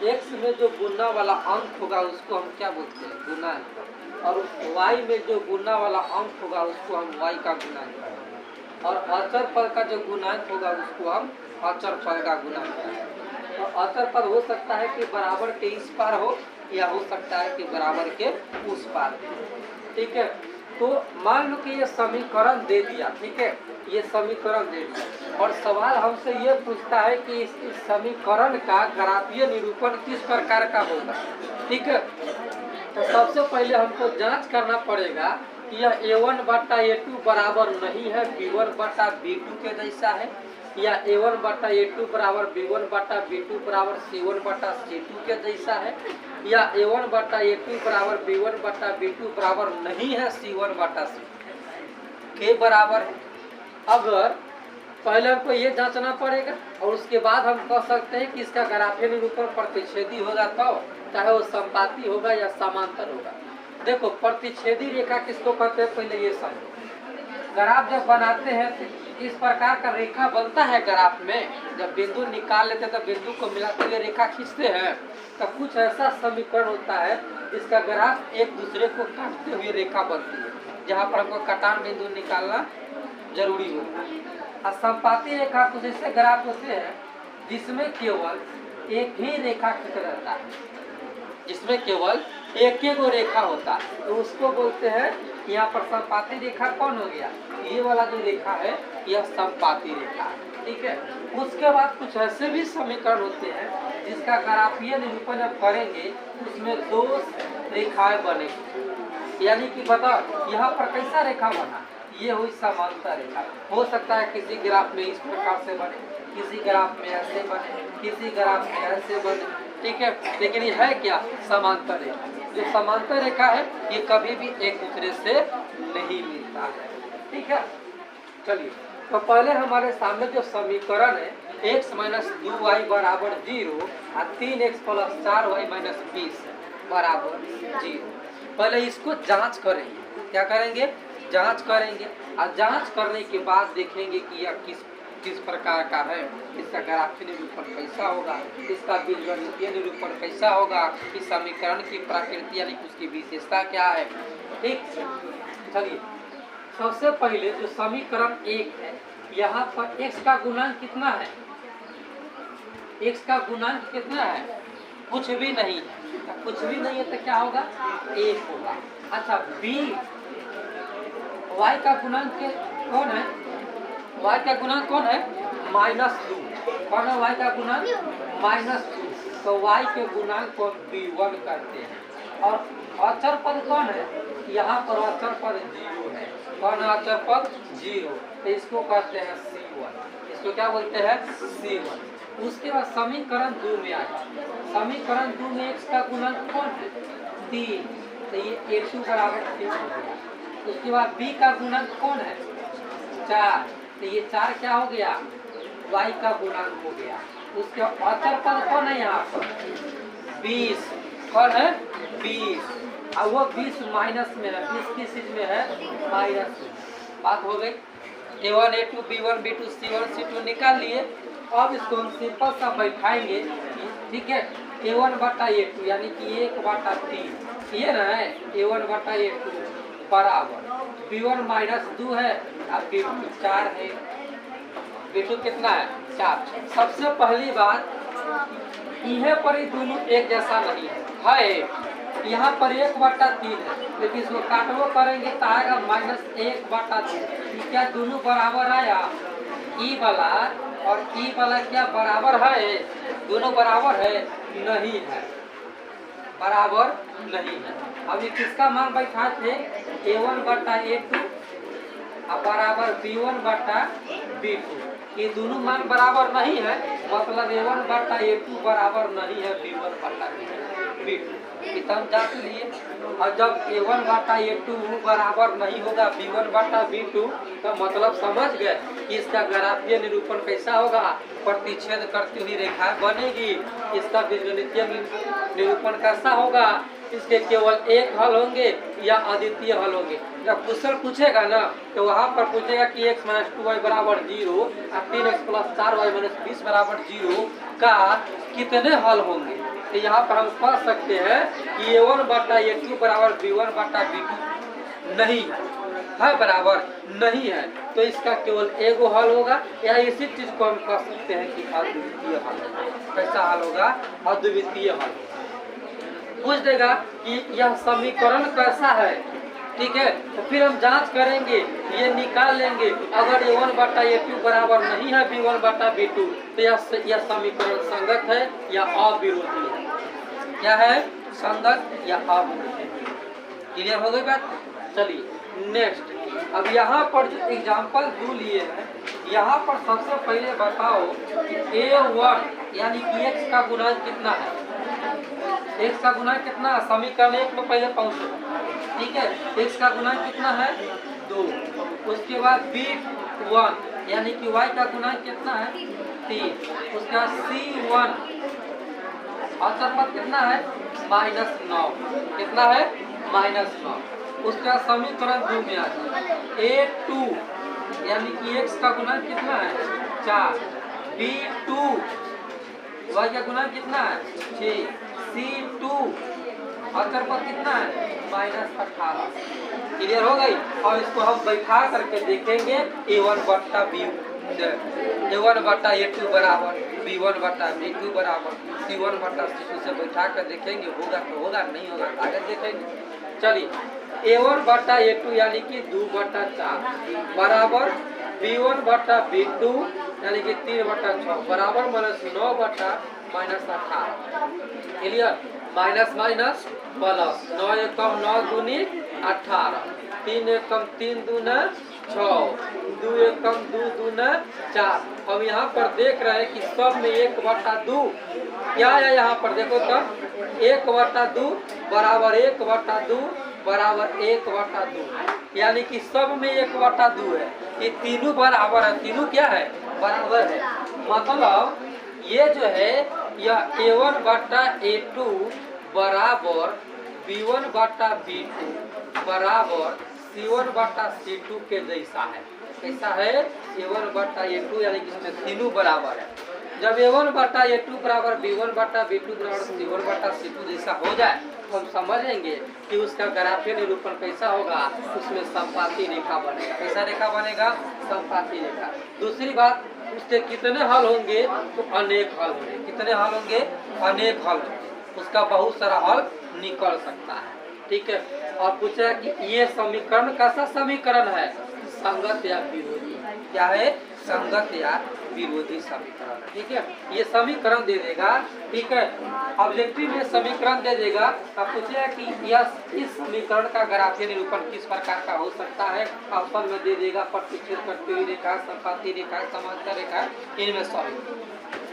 x में जो गुना वाला अंक होगा उसको हम क्या बोलते हैं? गुणांक। और y में जो गुना वाला अंक होगा उसको हम y का गुणांक कहेंगे। और अचर पद का जो गुणांक होगा उसको हम अचर पद का गुणांक कहेंगे। और अचर पद हो सकता है कि बराबर के इस पार हो या हो सकता है कि बराबर के उस पार। ठीक है, तो मान लो कि ये समीकरण दे दिया। ठीक है, ये समीकरण दे दिया और सवाल हमसे ये पूछता है कि इस समीकरण का ग्राफीय निरूपण किस प्रकार का होगा। ठीक है, तो सबसे पहले हमको जांच करना पड़ेगा कि यह a1 बटा a2 बराबर नहीं है b1 बटा b2 के जैसा है, या a1 बटा a2 बराबर b1 बटा b2 बराबर c1 बटा c2 के जैसा है, या a1 बटा a2 बराबर b1 बटा b2 बराबर नहीं है c1 बटा c2 के बराबर है। अगर पहले हमको ये जांचना पड़ेगा और उसके बाद हम कह सकते हैं कि इसका ग्राफीय निरूपण प्रतिच्छेदी होगा, तो चाहे वो संपाती होगा या समांतर होगा। देखो, प्रतिच्छेदी रेखा किसको कहते हैं पहले ये समझो। ग्राफ जब बनाते हैं तो इस प्रकार का रेखा बनता है। ग्राफ में जब बिंदु निकाल लेते हैं तो बिंदु को मिलाते हुए रेखा खींचते हैं, तो कुछ ऐसा समीकरण होता है जिसका ग्राफ एक दूसरे को काटते हुए रेखा बनती है, जहाँ पर हमको कटान बिंदु निकालना जरूरी होता है। और संपाती रेखा कुछ ऐसे ग्राफ होते हैं जिसमें केवल एक ही रेखा खींच रहता है, जिसमें केवल एक ही गो रेखा होता है, तो उसको बोलते हैं। यहाँ पर संपाती रेखा कौन हो गया? ये वाला जो रेखा है यह संपाती रेखा है। ठीक है, उसके बाद कुछ ऐसे भी समीकरण होते हैं जिसका ग्राफीय निरूपण जब करेंगे उसमें दो रेखाएं बनेगी। यानी कि बताओ यहाँ पर कैसा रेखा बना, ये हुई समांतर रेखा। हो सकता है किसी ग्राफ में इस प्रकार से बने, किसी ग्राफ में ऐसे बने, किसी ग्राफ में ऐसे बने। ठीक है, लेकिन ये है क्या? समांतर रेखा। जो समांतर रेखा है ये कभी भी एक दूसरे से नहीं मिलता है। ठीक है, चलिए, तो पहले हमारे सामने जो समीकरण है x माइनस 2y बराबर 0 और 3x प्लस 4y माइनस 20 बराबर 0, पहले इसको जांच करेंगे। क्या करेंगे? जांच करेंगे। और जांच करने के बाद देखेंगे कि यह किस प्रकार का है, इसका ग्राफीय निरूपण कैसा होगा, इसका बीजगणितीय निरूपण कैसा होगा, इस समीकरण की प्रकृति यानी उसकी विशेषता क्या है। ठीक, चलिए, सबसे पहले जो समीकरण 1 है, यहाँ पर x का गुणांक कितना है? x का गुणांक कितना है? कुछ भी नहीं है। कुछ भी नहीं है तो क्या होगा? 1 होगा। अच्छा, y का गुणांक कौन है? y का गुणांक कौन है? -2। कौन है y का गुणांक? -2। तो y के गुणांक को b1 करते हैं। और अचर पद कौन है? यहाँ पर अचर पद 0 है। कौन है अचर पद? 0। तो इसको कहते हैं c1। इसको क्या बोलते हैं? c1। उसके बाद समीकरण 2 में आया। समीकरण 2 में x का गुणांक कौन है? 3। तो ये a2 बराबर 3 हो गया। उसके बाद b का गुणांक कौन है? 4। तो ये 4 क्या हो गया? y का गुणांक हो गया। उसके अचर पद कौन है यहाँ पर? 20। कौन है? 20। और वो 20 माइनस में है। 20 किस चीज में है? माइनस में। बात हो गई। a1 a2 b1 b2 c1 c2 निकाल लिए। अब इसको हम सिंपल सा बैठाएंगे। ठीक है, a1 बटा a2 यानी कि 1 बटा 3 ये ना है। a1 बटा a2 बराबर b1 माइनस 2 है और b2 4 है। b2 कितना है? 4। सबसे पहली बात, यह पर ही दोनों एक जैसा नहीं है। यहाँ पर 1 बटा 3 है, लेकिन इसको काटवो करेंगे तो आएगा -1 बटा 2। क्या दोनों बराबर आया? ई वाला और ई वाला क्या बराबर है? दोनों बराबर है? नहीं है, बराबर नहीं है। अब ये किसका मान बैठा थे? a1 बटा a2 बराबर b1 बटा b2। ये दोनों मान बराबर नहीं है, मतलब a1 बटा a2 बराबर नहीं है b1 बटा b2। हम जांच लिए। और जब a1 बटा a2 बराबर नहीं होगा b1 बटा b2, तो मतलब समझ गए कि इसका ग्राफीय निरूपण कैसा होगा? प्रतिच्छेद करती हुई रेखा बनेगी। इसका बीजगणितीय निरूपण कैसा होगा? इसके केवल एक हल होंगे या अद्वितीय हल होंगे। जब क्वेश्चन पूछेगा ना तो वहाँ पर पूछेगा कि x माइनस 2y बराबर 0 और 3x प्लस 4y माइनस 20 बराबर 0 का कितने हल होंगे। तो यहाँ पर हम कह सकते हैं कि A1 बटा A2 बराबर B1 बटा B2 नहीं है बराबर नहीं है। तो इसका केवल एगो हल होगा, या इसी चीज को हम कह सकते हैं कि अद्वितीय हल होगा। कैसा हल होगा? अद्वितीय हल। पूछ देगा कि यह समीकरण कैसा है, ठीक है, तो फिर हम जांच करेंगे, ये निकाल लेंगे। अगर A1 बटा A2 बराबर नहीं है B1 बटा B2 तो यह समीकरण संगत है या अविरोधी है। क्या है? संगत या अविरोधी। क्लियर हो गई बात? चलिए नेक्स्ट। अब यहाँ पर जो एग्जाम्पल 2 लिए हैं, यहाँ पर सबसे पहले बताओ कि A1 यानी कि x का गुणांक कितना है। x का गुणांक कितना है? समीकरण 1 में पहले पहुंचो, ठीक है। x का गुणांक कितना है? 2। उसके बाद B1 यानी कि y का गुणांक कितना है? 3। उसके बाद C1 अचर पद कितना है? -9। कितना है? -9। उसका समीकरण 2 में आ जाए। A2 यानी कि x का गुणांक कितना है? 4। B2 y का गुणांक कितना है? 6। C2 अचर पद कितना है? -18। क्लियर हो गई? और इसको हम बैठा करके देखेंगे A1 बट्टा A1 बट्टा A2 बराबर B1 बट्टा B2 बराबर C1 बट्टा C2 से बैठा कर देखेंगे, होगा तो होगा, नहीं होगा आगे देखेंगे। चलिए A1 बट्टा A2 यानी कि 2 बट्टा 4 बराबर B1 बट्टा B2 यानी कि 3 बट्टा 6 बराबर -9 बट्टा -18। क्लियर? माइनस माइनस प्लस, 9 एकम 9 दूनी 18, 3 एकम 3 दूना 6, 2 एकम 2 दूना 4। हम यहाँ पर देख रहे हैं कि सब में 1/2 क्या है। यहाँ पर देखो तब 1/2 बराबर 1/2 बराबर 1/2 यानी कि सब में 1/2 है। ये तीनों बराबर है, तीनों क्या है? बराबर है। मतलब ये जो है यह A1 बट्टा A2 बराबर B1 बट्टा B2 बराबर C1 बट्टा C2 के जैसा है। कैसा है? A1 बट्टा A2 यानी कि इसमें तीनों बराबर है। जब A1 बट्टा A2 बराबर B1 बट्टा B2 बराबर C1 बट्टा C2 जैसा हो जाए तो हम समझेंगे कि उसका ग्राफीय निरूपण कैसा होगा। उसमें समपाती रेखा बनेगा। कैसा रेखा बनेगा? समपाती रेखा। दूसरी बात, उसके कितने हल होंगे? तो अनेक हल होंगे। कितने हल होंगे? अनेक हल होंगे। उसका बहुत सारा हल निकल सकता है, ठीक है। और पूछा कि ये समीकरण कैसा समीकरण है? संगत या विरोधी। क्या है? संगत या विरोधी समीकरण, ठीक है। ये समीकरण दे देगा, ठीक है। ऑब्जेक्टिव में समीकरण दे देगा। अब पूछेगा कि यह इस समीकरण का ग्राफीय निरूपण किस प्रकार का हो सकता है। ऑप्शन में दे देगा प्रतिच्छेद करती हुई रेखा, समपाती रेखा, समांतर रेखा, इनमें सॉरी।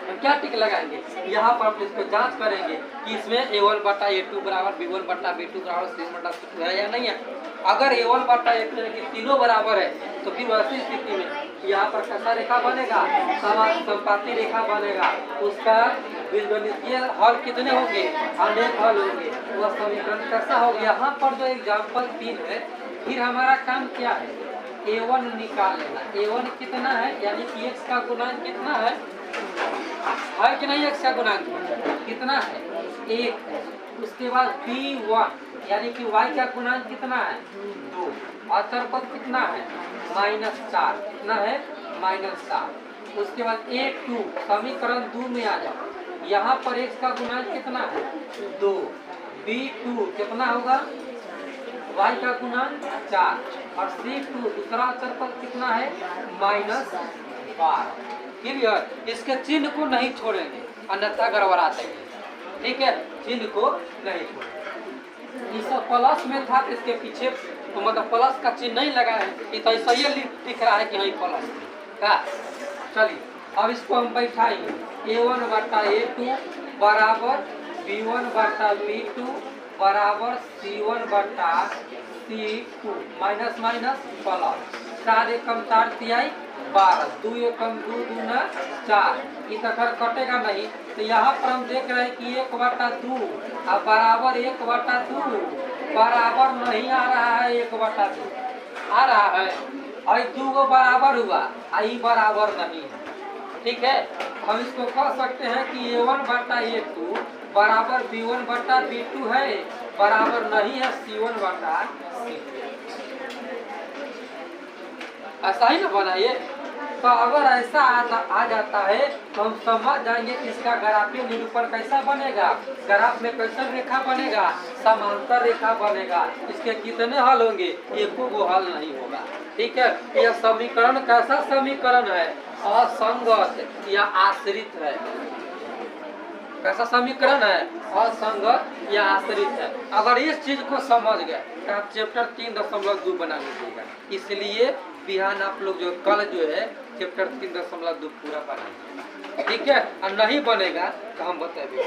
हम क्या टिक लगाएंगे? यहाँ पर हम इसको जांच करेंगे कि इसमें A1 बटा A2 बराबर B1 बटा B2 बराबर C1 बटा C2 है या नहीं है। अगर A1 बटा A2 यानी कि तीनों बराबर है तो फिर वैसी स्थिति में यहाँ पर कैसा रेखा बनेगा? समपाती रेखा बनेगा। उसका बीजगणितीय हल कितने होंगे? अनेक हल होंगे। वह समीकरण कैसा होगा? यहाँ पर जो एग्जाम्पल 3 है, फिर हमारा काम क्या है? A1 निकाल लेना। A1 कितना है? यानी कि x का गुणांक कितना है कि नहीं? x का गुणांक कितना है? 1 है। उसके बाद B1 यानी कि y का गुणांक कितना है? 2। अचर पद कितना है? -4। कितना है? -4। उसके बाद A2 समीकरण 2 में आ जाओ। यहाँ पर x का गुणांक कितना है? 2। B2 कितना होगा? y का गुणांक 4 और C2 दूसरा अचर पद कितना है? -12। क्लियर? इसके चिन्ह को नहीं छोड़ेंगे अन्यथा गड़बड़ा देंगे, ठीक है। चिन्ह को नहीं छोड़ेंगे। इस प्लस में था तो इसके पीछे तो मतलब प्लस का चिन्ह नहीं लगा है, ये तो ऐसा ही दिख रहा है कि नहीं प्लस का। चलिए अब इसको हम बैठाएंगे। A1 बटा A2 बराबर B1 बटा B2 बराबर C1 बटा C2 माइनस माइनस प्लस। 4 एकम 4 तिहाई 12, 2 एकम 2 दूना 4। इधर कटेगा नहीं तो यहाँ पर हम देख रहे हैं कि 1/2 अब बराबर 1/2 बराबर नहीं आ रहा है। 1/2 आ रहा है और 2 को बराबर हुआ, आई बराबर नहीं है, ठीक है। हम इसको कह सकते हैं कि A1 बटा A2 बराबर B1 बटा B2 है, बराबर नहीं है C1 बटा C2। ऐसा ही ना बनाइए। तो अगर ऐसा आ जाता है तो हम समझ जाएंगे कि इसका ग्राफीय निरूपण कैसा बनेगा। ग्राफ में कैसा रेखा बनेगा, समांतर रेखा बनेगा। इसके कितने हल होंगे, एको गो हल नहीं होगा। ठीक है, यह समीकरण कैसा समीकरण है, असंगत या आश्रित है। कैसा समीकरण है, असंगत या आश्रित है। अगर इस चीज को समझ गए तो आप चैप्टर 3.2 बना लीजिएगा। इसलिए बिहान आप लोग जो कल जो है चैप्टर 3.2 पूरा बनाइए। ठीक है, और नहीं बनेगा तो हम बताएंगे।